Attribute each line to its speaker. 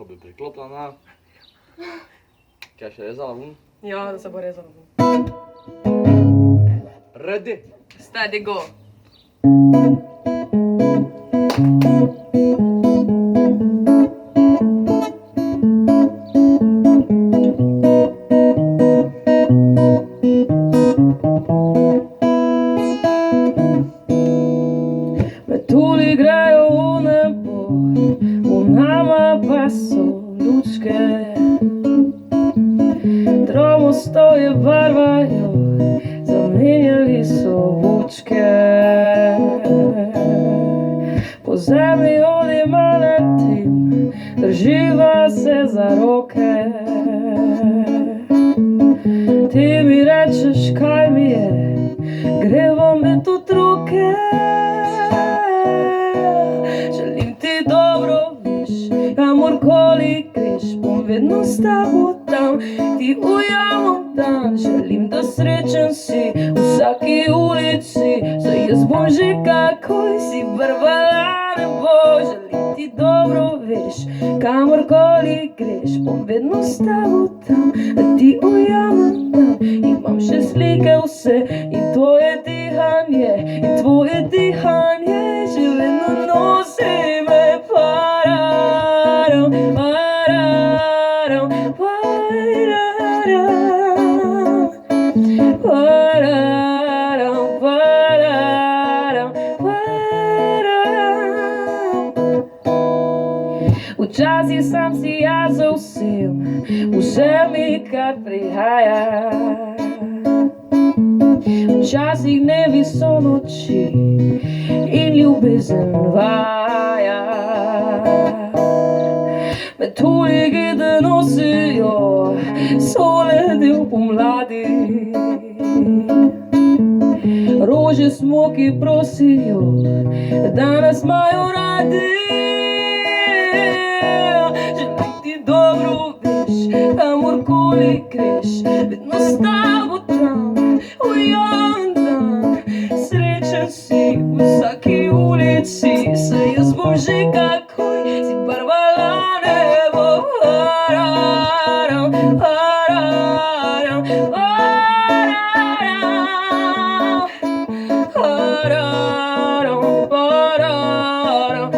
Speaker 1: bi priklopila na... Kaj še rezala bom?
Speaker 2: Ja, da se bo rezalo.
Speaker 1: Ready?
Speaker 2: Steady, go. Metulji grejo v nebo, v nama pa so lučke. Dromostoje barvajo, zamenjali so vučke. Po zemlji odima letim, drživa se za roke. Ti mi rečeš, kaj mi je, greva me tudi roke. Želim ti dobro, veš, kamorkoli greš, bom vedno s tabo tam, ti ujamem dan. Želim, da srečen si v vsaki ulici, saj jaz bom že kakoj si barvala nebo. Želim ti dobro, veš, kamorkoli greš, bom vedno s tabo tam, da ti ujamem dan. Imam še slike vse in tvoje dihanje, in tvoje dihanje še vedno nosi me. Pararam, pararam, pararam, pararam, pararam, pararam. Včasih sam si jaz za vsem, vse mi kar prihaja. Včasih dnevi so noči in ljubezen vaja. Metulji gide nosijo soledi v pomladi. Rože smoki prosijo, da nas imajo radi. Želim ti dobro, veš, kamorkoli greš, vedno s tabo tam, ujamem dan. Srečen si v vsaki ulici, saj jaz bom že kakoj si barvala nebo. Pararam, pararam, pararam, pararam, pararam, pararam.